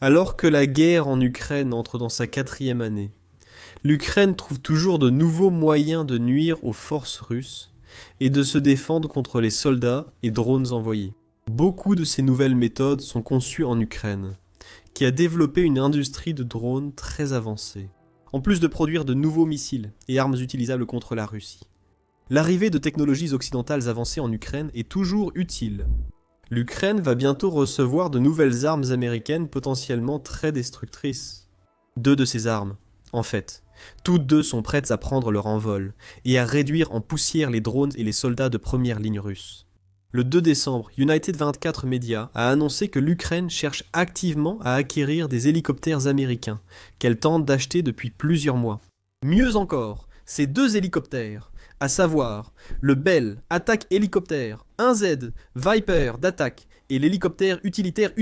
Alors que la guerre en Ukraine entre dans sa quatrième année, l'Ukraine trouve toujours de nouveaux moyens de nuire aux forces russes et de se défendre contre les soldats et drones envoyés. Beaucoup de ces nouvelles méthodes sont conçues en Ukraine, qui a développé une industrie de drones très avancée, en plus de produire de nouveaux missiles et armes utilisables contre la Russie. L'arrivée de technologies occidentales avancées en Ukraine est toujours utile. L'Ukraine va bientôt recevoir de nouvelles armes américaines potentiellement très destructrices. Deux de ces armes, en fait, toutes deux sont prêtes à prendre leur envol et à réduire en poussière les drones et les soldats de première ligne russes. Le 2 décembre, United 24 Media a annoncé que l'Ukraine cherche activement à acquérir des hélicoptères américains, qu'elle tente d'acheter depuis plusieurs mois. Mieux encore, ces deux hélicoptères, à savoir le Bell Attack Hélicoptère 1Z Viper d'attaque et l'hélicoptère utilitaire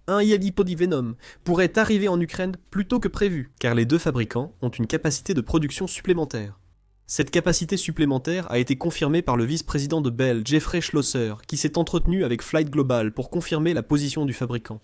1 Yalipodi Venom, pourraient arriver en Ukraine plus tôt que prévu, car les deux fabricants ont une capacité de production supplémentaire. Cette capacité supplémentaire a été confirmée par le vice-président de Bell, Jeffrey Schlosser, qui s'est entretenu avec Flight Global pour confirmer la position du fabricant.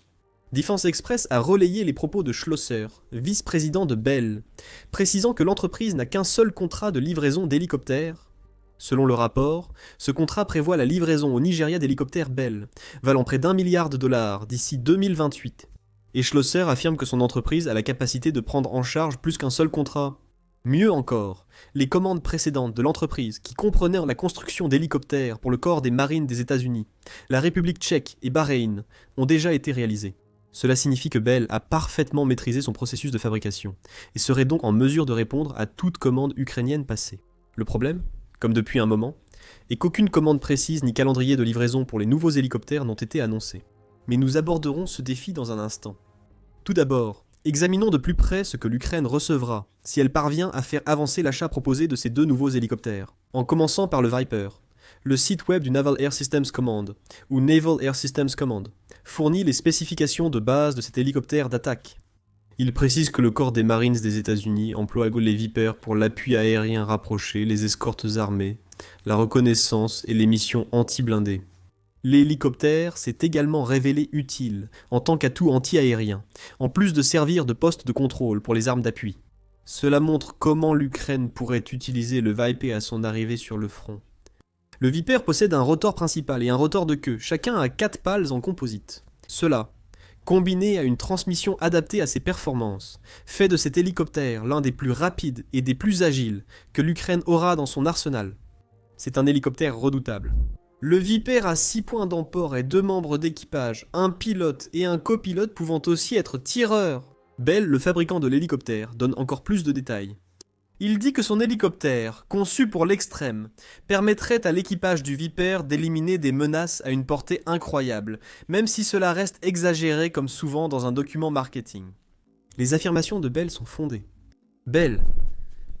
Defense Express a relayé les propos de Schlosser, vice-président de Bell, précisant que l'entreprise n'a qu'un seul contrat de livraison d'hélicoptères. Selon le rapport, ce contrat prévoit la livraison au Nigeria d'hélicoptères Bell, valant près d'1 milliard de dollars d'ici 2028. Et Schlosser affirme que son entreprise a la capacité de prendre en charge plus qu'un seul contrat. Mieux encore, les commandes précédentes de l'entreprise, qui comprenaient la construction d'hélicoptères pour le corps des marines des États-Unis, la République tchèque et Bahreïn, ont déjà été réalisées. Cela signifie que Bell a parfaitement maîtrisé son processus de fabrication, et serait donc en mesure de répondre à toute commande ukrainienne passée. Le problème, comme depuis un moment, est qu'aucune commande précise ni calendrier de livraison pour les nouveaux hélicoptères n'ont été annoncés. Mais nous aborderons ce défi dans un instant. Tout d'abord, examinons de plus près ce que l'Ukraine recevra si elle parvient à faire avancer l'achat proposé de ces deux nouveaux hélicoptères, en commençant par le Viper. Le site web du Naval Air Systems Command, ou Naval Air Systems Command, fournit les spécifications de base de cet hélicoptère d'attaque. Il précise que le corps des Marines des États-Unis emploie les Vipers pour l'appui aérien rapproché, les escortes armées, la reconnaissance et les missions anti-blindées. L'hélicoptère s'est également révélé utile en tant qu'atout anti-aérien, en plus de servir de poste de contrôle pour les armes d'appui. Cela montre comment l'Ukraine pourrait utiliser le Viper à son arrivée sur le front. Le Viper possède un rotor principal et un rotor de queue, chacun à 4 pales en composite. Cela, combiné à une transmission adaptée à ses performances, fait de cet hélicoptère l'un des plus rapides et des plus agiles que l'Ukraine aura dans son arsenal. C'est un hélicoptère redoutable. Le Viper a 6 points d'emport et 2 membres d'équipage, un pilote et un copilote pouvant aussi être tireurs. Bell, le fabricant de l'hélicoptère, donne encore plus de détails. Il dit que son hélicoptère, conçu pour l'extrême, permettrait à l'équipage du Viper d'éliminer des menaces à une portée incroyable, même si cela reste exagéré comme souvent dans un document marketing. Les affirmations de Bell sont fondées. Bell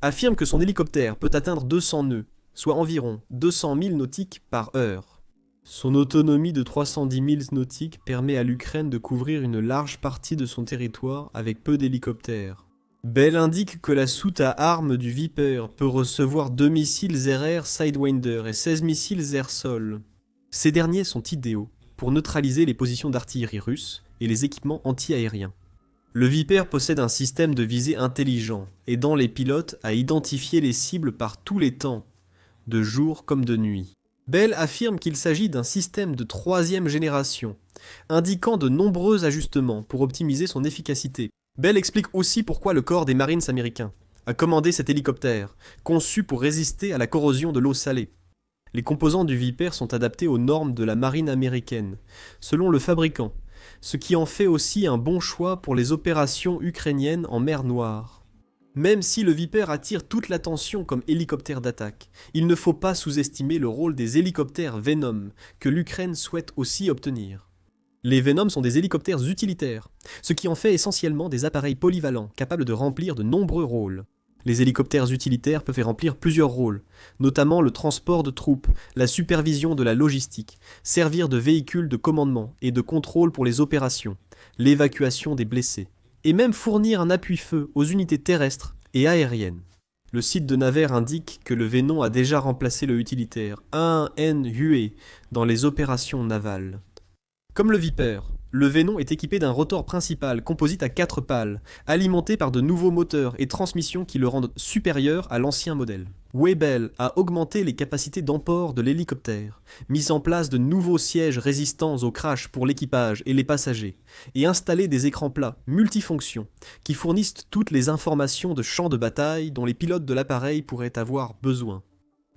affirme que son hélicoptère peut atteindre 200 nœuds, soit environ 200 000 nautiques par heure. Son autonomie de 310 000 nautiques permet à l'Ukraine de couvrir une large partie de son territoire avec peu d'hélicoptères. Bell indique que la soute à armes du Viper peut recevoir 2 missiles air-air Sidewinder et 16 missiles air-sol. Ces derniers sont idéaux pour neutraliser les positions d'artillerie russes et les équipements anti-aériens. Le Viper possède un système de visée intelligent, aidant les pilotes à identifier les cibles par tous les temps, de jour comme de nuit. Bell affirme qu'il s'agit d'un système de 3e génération, indiquant de nombreux ajustements pour optimiser son efficacité. Bell explique aussi pourquoi le corps des Marines américains a commandé cet hélicoptère, conçu pour résister à la corrosion de l'eau salée. Les composants du Viper sont adaptés aux normes de la marine américaine, selon le fabricant, ce qui en fait aussi un bon choix pour les opérations ukrainiennes en mer Noire. Même si le Viper attire toute l'attention comme hélicoptère d'attaque, il ne faut pas sous-estimer le rôle des hélicoptères Venom, que l'Ukraine souhaite aussi obtenir. Les Venom sont des hélicoptères utilitaires, ce qui en fait essentiellement des appareils polyvalents capables de remplir de nombreux rôles. Les hélicoptères utilitaires peuvent remplir plusieurs rôles, notamment le transport de troupes, la supervision de la logistique, servir de véhicule de commandement et de contrôle pour les opérations, l'évacuation des blessés, et même fournir un appui-feu aux unités terrestres et aériennes. Le site de Naver indique que le Venom a déjà remplacé le utilitaire 1N Hue dans les opérations navales. Comme le Viper, Le Venom est équipé d'un rotor principal composite à 4 pales, alimenté par de nouveaux moteurs et transmissions qui le rendent supérieur à l'ancien modèle. Weibel a augmenté les capacités d'emport de l'hélicoptère, mis en place de nouveaux sièges résistants au crash pour l'équipage et les passagers, et installé des écrans plats multifonctions qui fournissent toutes les informations de champ de bataille dont les pilotes de l'appareil pourraient avoir besoin.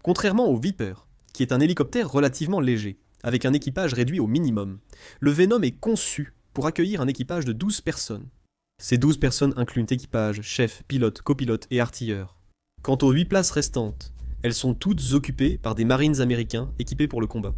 Contrairement au Viper, qui est un hélicoptère relativement léger, avec un équipage réduit au minimum, le Venom est conçu pour accueillir un équipage de 12 personnes. Ces 12 personnes incluent équipage, chef, pilote, copilote et artilleur. Quant aux 8 places restantes, elles sont toutes occupées par des marines américains équipés pour le combat.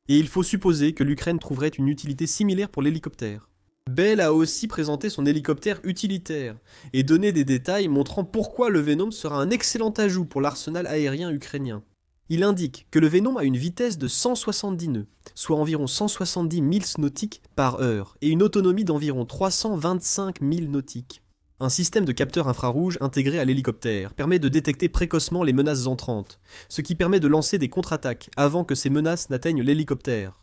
Et il faut supposer que l'Ukraine trouverait une utilité similaire pour l'hélicoptère. Bell a aussi présenté son hélicoptère utilitaire et donné des détails montrant pourquoi le Venom sera un excellent ajout pour l'arsenal aérien ukrainien. Il indique que le Venom a une vitesse de 170 nœuds, soit environ 170 milles nautiques par heure, et une autonomie d'environ 325 milles nautiques. Un système de capteur infrarouge intégré à l'hélicoptère permet de détecter précocement les menaces entrantes, ce qui permet de lancer des contre-attaques avant que ces menaces n'atteignent l'hélicoptère.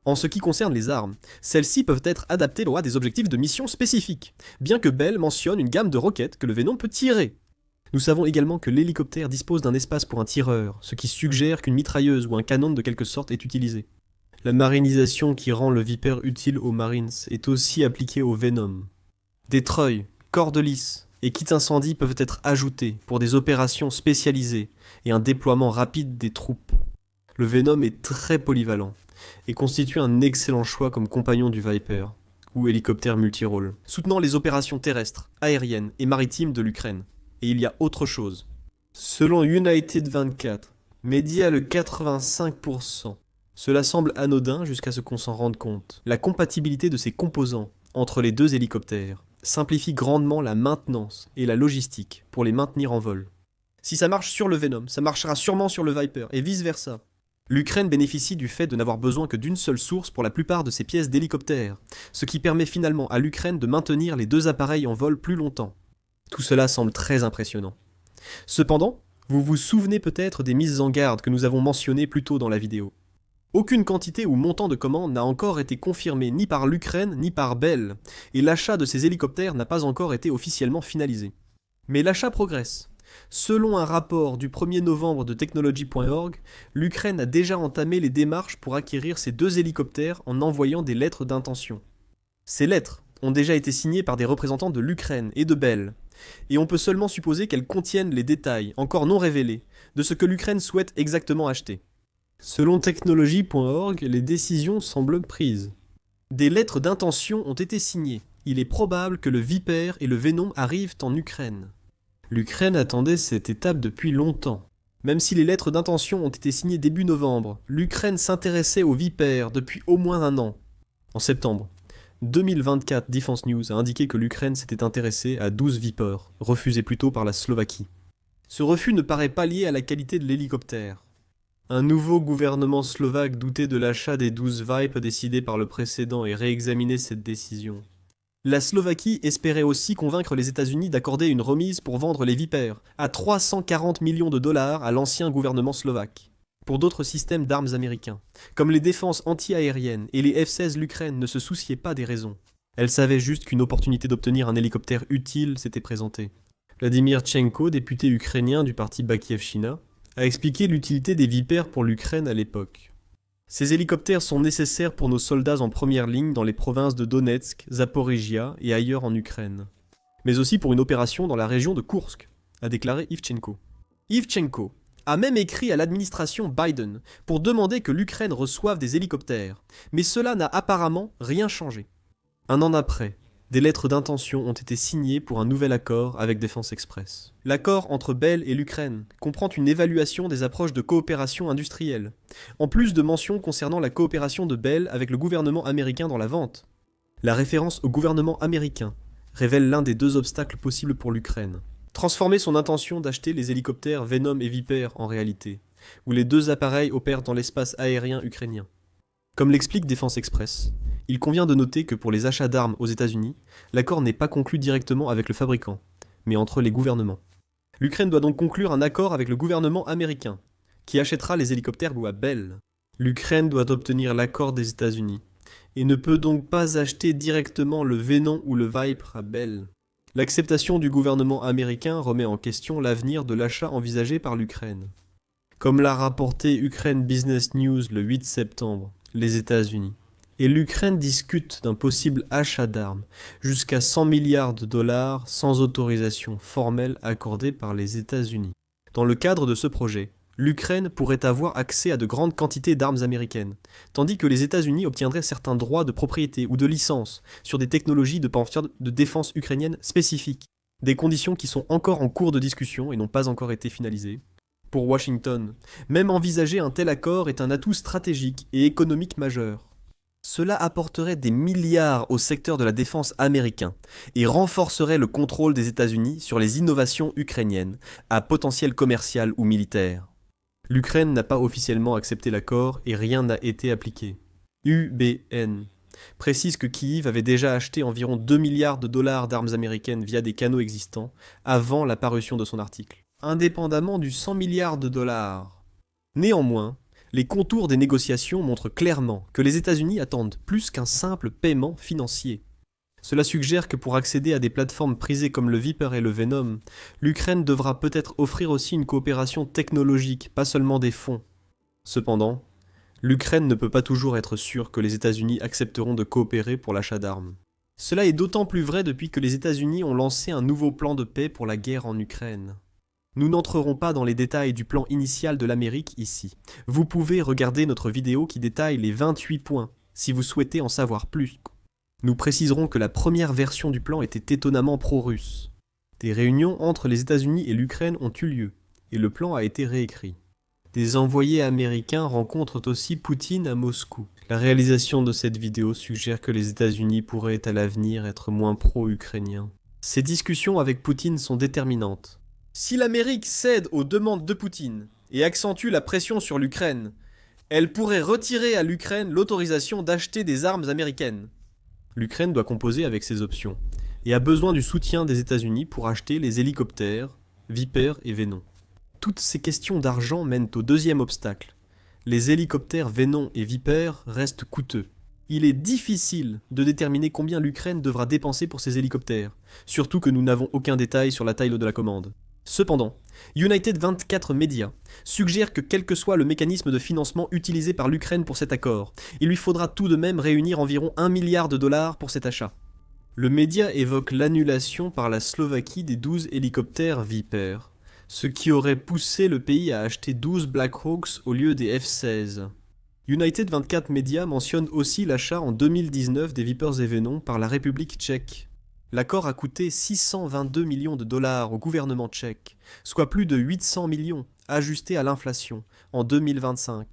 En ce qui concerne les armes, celles-ci peuvent être adaptées à des objectifs de mission spécifiques, bien que Bell mentionne une gamme de roquettes que le Venom peut tirer. Nous savons également que l'hélicoptère dispose d'un espace pour un tireur, ce qui suggère qu'une mitrailleuse ou un canon de quelque sorte est utilisé. La marinisation qui rend le Viper utile aux Marines est aussi appliquée au Venom. Des treuils, cordes lisses et kits incendie peuvent être ajoutés pour des opérations spécialisées et un déploiement rapide des troupes. Le Venom est très polyvalent et constitue un excellent choix comme compagnon du Viper, ou hélicoptère multirôle, soutenant les opérations terrestres, aériennes et maritimes de l'Ukraine. Et il y a autre chose. Selon United 24, média le 85%. Cela semble anodin jusqu'à ce qu'on s'en rende compte. La compatibilité de ces composants entre les deux hélicoptères simplifie grandement la maintenance et la logistique pour les maintenir en vol. Si ça marche sur le Venom, ça marchera sûrement sur le Viper, et vice-versa. L'Ukraine bénéficie du fait de n'avoir besoin que d'une seule source pour la plupart de ses pièces d'hélicoptères, ce qui permet finalement à l'Ukraine de maintenir les deux appareils en vol plus longtemps. Tout cela semble très impressionnant. Cependant, vous vous souvenez peut-être des mises en garde que nous avons mentionnées plus tôt dans la vidéo. Aucune quantité ou montant de commande n'a encore été confirmé ni par l'Ukraine ni par Bell, et l'achat de ces hélicoptères n'a pas encore été officiellement finalisé. Mais l'achat progresse. Selon un rapport du 1er novembre de Technology.org, l'Ukraine a déjà entamé les démarches pour acquérir ces deux hélicoptères en envoyant des lettres d'intention. Ces lettres ont déjà été signées par des représentants de l'Ukraine et de Bell, et on peut seulement supposer qu'elles contiennent les détails, encore non révélés, de ce que l'Ukraine souhaite exactement acheter. Selon Technology.org, les décisions semblent prises. Des lettres d'intention ont été signées. Il est probable que le Viper et le Venom arrivent en Ukraine. L'Ukraine attendait cette étape depuis longtemps. Même si les lettres d'intention ont été signées début novembre, l'Ukraine s'intéressait au Viper depuis au moins un an. En septembre, 2024 Defense News a indiqué que l'Ukraine s'était intéressée à 12 Vipers, refusés plus tôt par la Slovaquie. Ce refus ne paraît pas lié à la qualité de l'hélicoptère. Un nouveau gouvernement slovaque doutait de l'achat des 12 Vipers décidé par le précédent et réexaminait cette décision. La Slovaquie espérait aussi convaincre les États-Unis d'accorder une remise pour vendre les Vipers à 340 millions de dollars à l'ancien gouvernement slovaque. Pour d'autres systèmes d'armes américains, comme les défenses anti-aériennes et les F-16, l'Ukraine ne se souciait pas des raisons. Elle savait juste qu'une opportunité d'obtenir un hélicoptère utile s'était présentée. Vladimir Tchenko, député ukrainien du parti Bakievщина, a expliqué l'utilité des Vipers pour l'Ukraine à l'époque. Ces hélicoptères sont nécessaires pour nos soldats en première ligne dans les provinces de Donetsk, Zaporizhia et ailleurs en Ukraine. Mais aussi pour une opération dans la région de Koursk, a déclaré Ivchenko. Ivchenko a même écrit à l'administration Biden pour demander que l'Ukraine reçoive des hélicoptères, mais cela n'a apparemment rien changé. Un an après, des lettres d'intention ont été signées pour un nouvel accord avec Defense Express. L'accord entre Bell et l'Ukraine comprend une évaluation des approches de coopération industrielle, en plus de mentions concernant la coopération de Bell avec le gouvernement américain dans la vente. La référence au gouvernement américain révèle l'un des deux obstacles possibles pour l'Ukraine. Transformer son intention d'acheter les hélicoptères Venom et Viper en réalité, où les deux appareils opèrent dans l'espace aérien ukrainien. Comme l'explique Defense Express, il convient de noter que pour les achats d'armes aux États-Unis, l'accord n'est pas conclu directement avec le fabricant, mais entre les gouvernements. L'Ukraine doit donc conclure un accord avec le gouvernement américain, qui achètera les hélicoptères à Bell. L'Ukraine doit obtenir l'accord des États-Unis, et ne peut donc pas acheter directement le Venom ou le Viper à Bell. L'acceptation du gouvernement américain remet en question l'avenir de l'achat envisagé par l'Ukraine. Comme l'a rapporté Ukraine Business News le 8 septembre, les États-Unis et l'Ukraine discutent d'un possible achat d'armes jusqu'à 100 milliards de dollars sans autorisation formelle accordée par les États-Unis. Dans le cadre de ce projet, l'Ukraine pourrait avoir accès à de grandes quantités d'armes américaines, tandis que les États-Unis obtiendraient certains droits de propriété ou de licence sur des technologies de défense ukrainiennes spécifiques, des conditions qui sont encore en cours de discussion et n'ont pas encore été finalisées. Pour Washington, même envisager un tel accord est un atout stratégique et économique majeur. Cela apporterait des milliards au secteur de la défense américain et renforcerait le contrôle des États-Unis sur les innovations ukrainiennes à potentiel commercial ou militaire. L'Ukraine n'a pas officiellement accepté l'accord et rien n'a été appliqué. UBN précise que Kyiv avait déjà acheté environ 2 milliards de dollars d'armes américaines via des canaux existants avant la parution de son article, indépendamment du 100 milliards de dollars. Néanmoins, les contours des négociations montrent clairement que les États-Unis attendent plus qu'un simple paiement financier. Cela suggère que pour accéder à des plateformes prisées comme le Viper et le Venom, l'Ukraine devra peut-être offrir aussi une coopération technologique, pas seulement des fonds. Cependant, l'Ukraine ne peut pas toujours être sûre que les États-Unis accepteront de coopérer pour l'achat d'armes. Cela est d'autant plus vrai depuis que les États-Unis ont lancé un nouveau plan de paix pour la guerre en Ukraine. Nous n'entrerons pas dans les détails du plan initial de l'Amérique ici. Vous pouvez regarder notre vidéo qui détaille les 28 points, si vous souhaitez en savoir plus. Nous préciserons que la première version du plan était étonnamment pro-russe. Des réunions entre les États-Unis et l'Ukraine ont eu lieu, et le plan a été réécrit. Des envoyés américains rencontrent aussi Poutine à Moscou. La réalisation de cette vidéo suggère que les États-Unis pourraient à l'avenir être moins pro-ukrainiens. Ces discussions avec Poutine sont déterminantes. Si l'Amérique cède aux demandes de Poutine et accentue la pression sur l'Ukraine, elle pourrait retirer à l'Ukraine l'autorisation d'acheter des armes américaines. L'Ukraine doit composer avec ces options et a besoin du soutien des États-Unis pour acheter les hélicoptères, Viper et Venom. Toutes ces questions d'argent mènent au deuxième obstacle. Les hélicoptères Venom et Viper restent coûteux. Il est difficile de déterminer combien l'Ukraine devra dépenser pour ces hélicoptères, surtout que nous n'avons aucun détail sur la taille de la commande. Cependant, United 24 Media suggère que quel que soit le mécanisme de financement utilisé par l'Ukraine pour cet accord, il lui faudra tout de même réunir environ 1 milliard de dollars pour cet achat. Le média évoque l'annulation par la Slovaquie des 12 hélicoptères Viper, ce qui aurait poussé le pays à acheter 12 Black Hawks au lieu des F-16. United 24 Media mentionne aussi l'achat en 2019 des Vipers et Venom par la République tchèque. L'accord a coûté 622 millions de dollars au gouvernement tchèque, soit plus de 800 millions, ajustés à l'inflation, en 2025.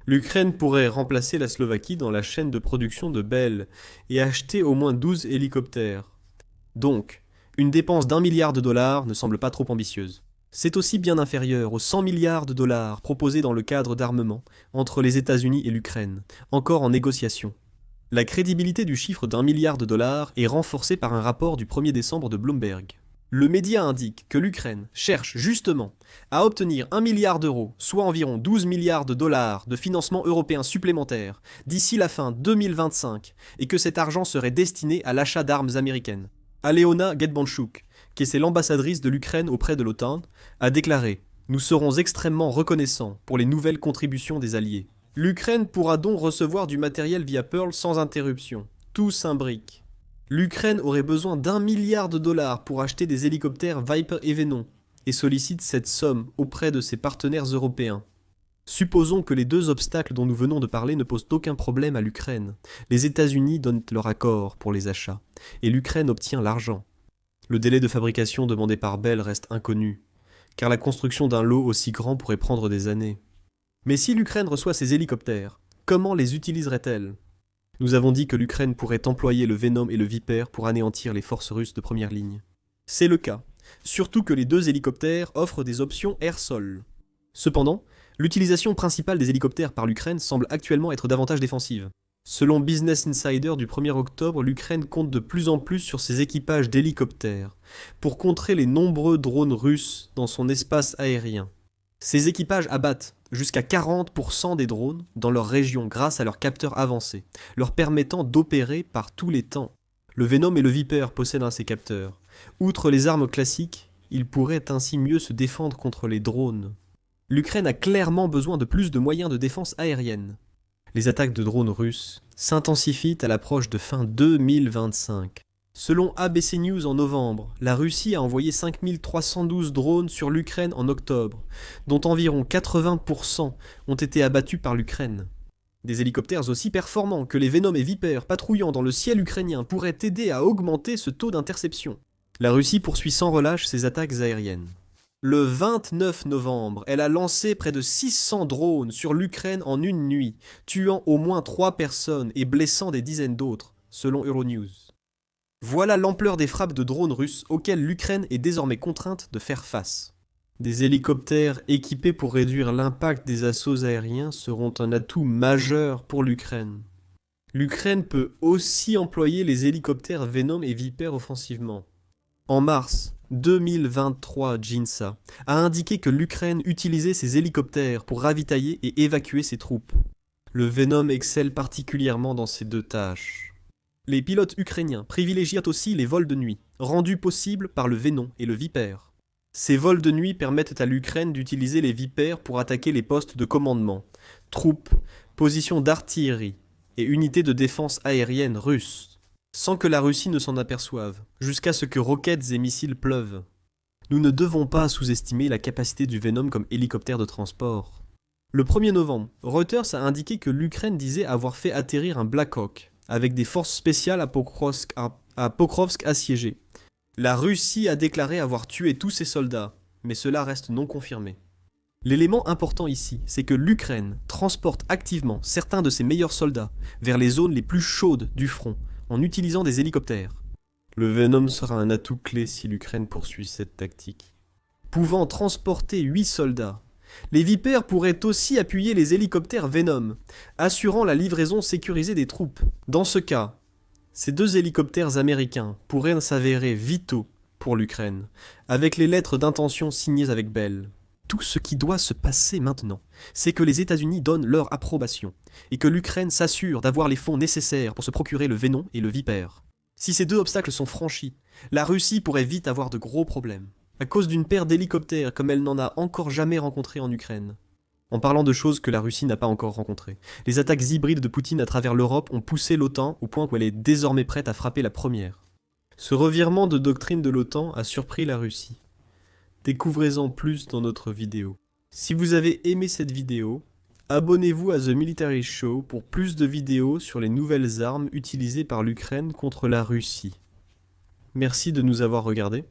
L'Ukraine pourrait remplacer la Slovaquie dans la chaîne de production de Bell et acheter au moins 12 hélicoptères. Donc, une dépense d'1 milliard de dollars ne semble pas trop ambitieuse. C'est aussi bien inférieur aux 100 milliards de dollars proposés dans le cadre d'armement entre les États-Unis et l'Ukraine, encore en négociation. La crédibilité du chiffre d'1 milliard de dollars est renforcée par un rapport du 1er décembre de Bloomberg. Le média indique que l'Ukraine cherche justement à obtenir 1 milliard d'euros, soit environ 12 milliards de dollars de financement européen supplémentaire d'ici la fin 2025 et que cet argent serait destiné à l'achat d'armes américaines. Aleona Getbanchuk, qui est l'ambassadrice de l'Ukraine auprès de l'OTAN, a déclaré « Nous serons extrêmement reconnaissants pour les nouvelles contributions des alliés. L'Ukraine pourra donc recevoir du matériel via Pearl sans interruption. Tout s'imbrique. L'Ukraine aurait besoin d'1 milliard de dollars pour acheter des hélicoptères Viper et Venom, et sollicite cette somme auprès de ses partenaires européens. Supposons que les deux obstacles dont nous venons de parler ne posent aucun problème à l'Ukraine. Les États-Unis donnent leur accord pour les achats, et l'Ukraine obtient l'argent. Le délai de fabrication demandé par Bell reste inconnu, car la construction d'un lot aussi grand pourrait prendre des années. Mais si l'Ukraine reçoit ces hélicoptères, comment les utiliserait-elle ? Nous avons dit que l'Ukraine pourrait employer le Venom et le Viper pour anéantir les forces russes de première ligne. C'est le cas, surtout que les deux hélicoptères offrent des options air-sol. Cependant, l'utilisation principale des hélicoptères par l'Ukraine semble actuellement être davantage défensive. Selon Business Insider du 1er octobre, l'Ukraine compte de plus en plus sur ses équipages d'hélicoptères pour contrer les nombreux drones russes dans son espace aérien. Ces équipages abattent jusqu'à 40% des drones dans leur région grâce à leurs capteurs avancés, leur permettant d'opérer par tous les temps. Le Venom et le Viper possèdent un de ces capteurs. Outre les armes classiques, ils pourraient ainsi mieux se défendre contre les drones. L'Ukraine a clairement besoin de plus de moyens de défense aérienne. Les attaques de drones russes s'intensifient à l'approche de fin 2025. Selon ABC News en novembre, la Russie a envoyé 5312 drones sur l'Ukraine en octobre, dont environ 80% ont été abattus par l'Ukraine. Des hélicoptères aussi performants que les Venom et Viper patrouillant dans le ciel ukrainien pourraient aider à augmenter ce taux d'interception. La Russie poursuit sans relâche ses attaques aériennes. Le 29 novembre, elle a lancé près de 600 drones sur l'Ukraine en une nuit, tuant au moins 3 personnes et blessant des dizaines d'autres, selon Euronews. Voilà l'ampleur des frappes de drones russes auxquelles l'Ukraine est désormais contrainte de faire face. Des hélicoptères équipés pour réduire l'impact des assauts aériens seront un atout majeur pour l'Ukraine. L'Ukraine peut aussi employer les hélicoptères Venom et Viper offensivement. En mars 2023, JINSA a indiqué que l'Ukraine utilisait ses hélicoptères pour ravitailler et évacuer ses troupes. Le Venom excelle particulièrement dans ces deux tâches. Les pilotes ukrainiens privilégient aussi les vols de nuit, rendus possibles par le Venom et le Viper. Ces vols de nuit permettent à l'Ukraine d'utiliser les Vipers pour attaquer les postes de commandement, troupes, positions d'artillerie et unités de défense aérienne russes, sans que la Russie ne s'en aperçoive, jusqu'à ce que roquettes et missiles pleuvent. Nous ne devons pas sous-estimer la capacité du Venom comme hélicoptère de transport. Le 1er novembre, Reuters a indiqué que l'Ukraine disait avoir fait atterrir un Black Hawk, avec des forces spéciales à Pokrovsk assiégé. La Russie a déclaré avoir tué tous ses soldats, mais cela reste non confirmé. L'élément important ici, c'est que l'Ukraine transporte activement certains de ses meilleurs soldats vers les zones les plus chaudes du front, en utilisant des hélicoptères. Le Venom sera un atout clé si l'Ukraine poursuit cette tactique. Pouvant transporter 8 soldats, les Vipers pourraient aussi appuyer les hélicoptères Venom, assurant la livraison sécurisée des troupes. Dans ce cas, ces 2 hélicoptères américains pourraient s'avérer vitaux pour l'Ukraine, avec les lettres d'intention signées avec Bell. Tout ce qui doit se passer maintenant, c'est que les États-Unis donnent leur approbation, et que l'Ukraine s'assure d'avoir les fonds nécessaires pour se procurer le Venom et le Viper. Si ces 2 obstacles sont franchis, la Russie pourrait vite avoir de gros problèmes, à cause d'une paire d'hélicoptères comme elle n'en a encore jamais rencontré en Ukraine. En parlant de choses que la Russie n'a pas encore rencontrées, les attaques hybrides de Poutine à travers l'Europe ont poussé l'OTAN au point où elle est désormais prête à frapper la première. Ce revirement de doctrine de l'OTAN a surpris la Russie. Découvrez-en plus dans notre vidéo. Si vous avez aimé cette vidéo, abonnez-vous à The Military Show pour plus de vidéos sur les nouvelles armes utilisées par l'Ukraine contre la Russie. Merci de nous avoir regardés.